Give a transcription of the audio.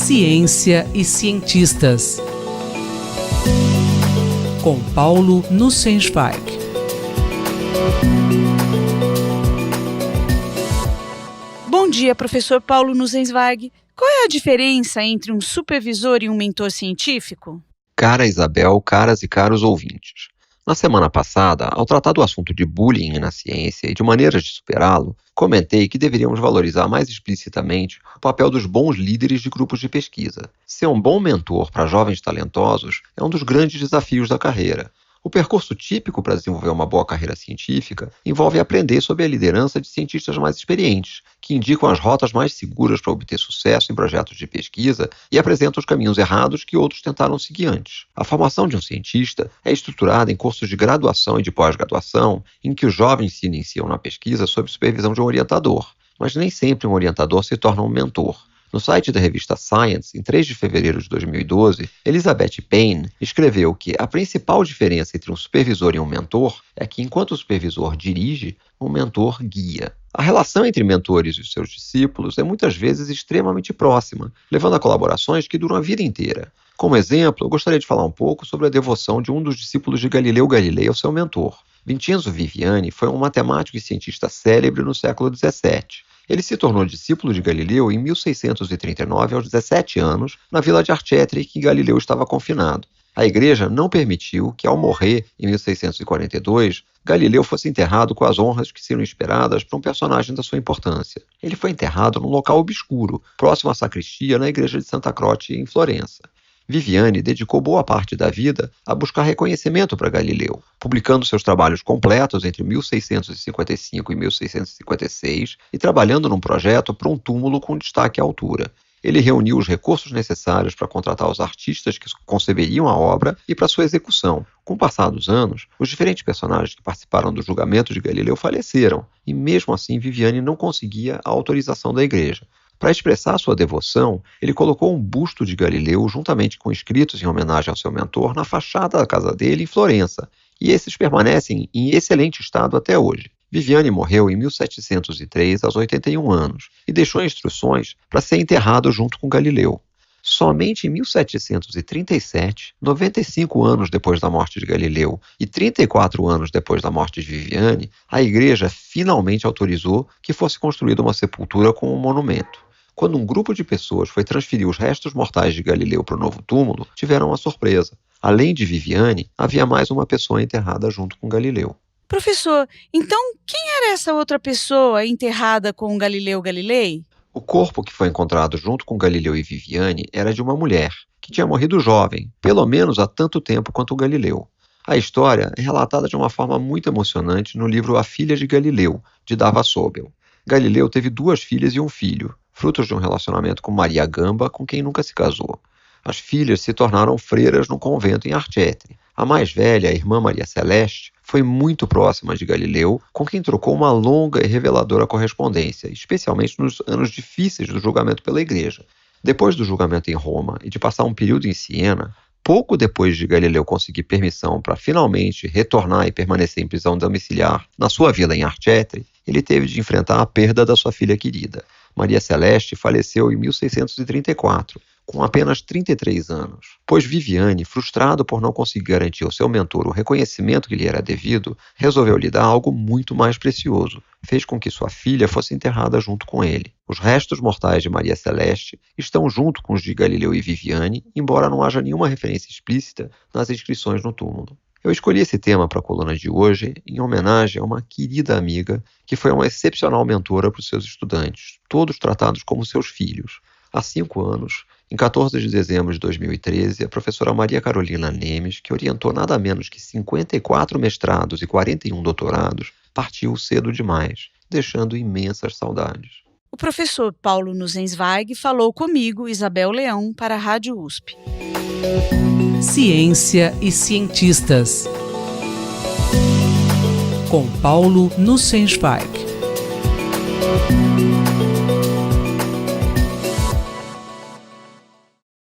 Ciência e cientistas. Com Paulo Nussensweig. Bom dia, professor Paulo Nussensweig. Qual é a diferença entre um supervisor e um mentor científico? Cara Isabel, caras e caros ouvintes. Na semana passada, ao tratar do assunto de bullying na ciência e de maneiras de superá-lo, comentei que deveríamos valorizar mais explicitamente o papel dos bons líderes de grupos de pesquisa. Ser um bom mentor para jovens talentosos é um dos grandes desafios da carreira. O percurso típico para desenvolver uma boa carreira científica envolve aprender sob a liderança de cientistas mais experientes, que indicam as rotas mais seguras para obter sucesso em projetos de pesquisa e apresentam os caminhos errados que outros tentaram seguir antes. A formação de um cientista é estruturada em cursos de graduação e de pós-graduação, em que os jovens se iniciam na pesquisa sob supervisão de um orientador, mas nem sempre um orientador se torna um mentor. No site da revista Science, em 3 de fevereiro de 2012, Elizabeth Payne escreveu que a principal diferença entre um supervisor e um mentor é que, enquanto o supervisor dirige, o mentor guia. A relação entre mentores e os seus discípulos é muitas vezes extremamente próxima, levando a colaborações que duram a vida inteira. Como exemplo, eu gostaria de falar um pouco sobre a devoção de um dos discípulos de Galileu Galilei ao seu mentor. Vincenzo Viviani foi um matemático e cientista célebre no século XVII. Ele se tornou discípulo de Galileu em 1639, aos 17 anos, na vila de Arcetri, em que Galileu estava confinado. A igreja não permitiu que, ao morrer, em 1642, Galileu fosse enterrado com as honras que seriam esperadas para um personagem da sua importância. Ele foi enterrado num local obscuro, próximo à sacristia, na igreja de Santa Croce, em Florença. Viviani dedicou boa parte da vida a buscar reconhecimento para Galileu, publicando seus trabalhos completos entre 1655 e 1656 e trabalhando num projeto para um túmulo com destaque à altura. Ele reuniu os recursos necessários para contratar os artistas que conceberiam a obra e para sua execução. Com o passar dos anos, os diferentes personagens que participaram do julgamento de Galileu faleceram, e mesmo assim Viviani não conseguia a autorização da igreja. Para expressar sua devoção, ele colocou um busto de Galileu juntamente com escritos em homenagem ao seu mentor na fachada da casa dele em Florença, e esses permanecem em excelente estado até hoje. Viviani morreu em 1703, aos 81 anos, e deixou instruções para ser enterrado junto com Galileu. Somente em 1737, 95 anos depois da morte de Galileu e 34 anos depois da morte de Viviani, a igreja finalmente autorizou que fosse construída uma sepultura com um monumento. Quando um grupo de pessoas foi transferir os restos mortais de Galileu para o novo túmulo, tiveram uma surpresa. Além de Viviani, havia mais uma pessoa enterrada junto com Galileu. Professor, então quem era essa outra pessoa enterrada com Galileu Galilei? O corpo que foi encontrado junto com Galileu e Viviani era de uma mulher, que tinha morrido jovem, pelo menos há tanto tempo quanto Galileu. A história é relatada de uma forma muito emocionante no livro A Filha de Galileu, de Dava Sobel. Galileu teve 2 filhas e um filho, frutos de um relacionamento com Maria Gamba, com quem nunca se casou. As filhas se tornaram freiras no convento em Arcetri. A mais velha, a irmã Maria Celeste, foi muito próxima de Galileu, com quem trocou uma longa e reveladora correspondência, especialmente nos anos difíceis do julgamento pela Igreja. Depois do julgamento em Roma e de passar um período em Siena, pouco depois de Galileu conseguir permissão para finalmente retornar e permanecer em prisão domiciliar na sua vila em Arcetri, ele teve de enfrentar a perda da sua filha querida. Maria Celeste faleceu em 1634, com apenas 33 anos, pois Viviani, frustrado por não conseguir garantir ao seu mentor o reconhecimento que lhe era devido, resolveu lhe dar algo muito mais precioso. Fez com que sua filha fosse enterrada junto com ele. Os restos mortais de Maria Celeste estão junto com os de Galileu e Viviani, embora não haja nenhuma referência explícita nas inscrições no túmulo. Eu escolhi esse tema para a coluna de hoje em homenagem a uma querida amiga que foi uma excepcional mentora para os seus estudantes, todos tratados como seus filhos. Há 5 anos, em 14 de dezembro de 2013, a professora Maria Carolina Nemes, que orientou nada menos que 54 mestrados e 41 doutorados, partiu cedo demais, deixando imensas saudades. O professor Paulo Nussensweig falou comigo, Isabel Leão, para a Rádio USP. Ciência e cientistas. Com Paulo Nussensweig.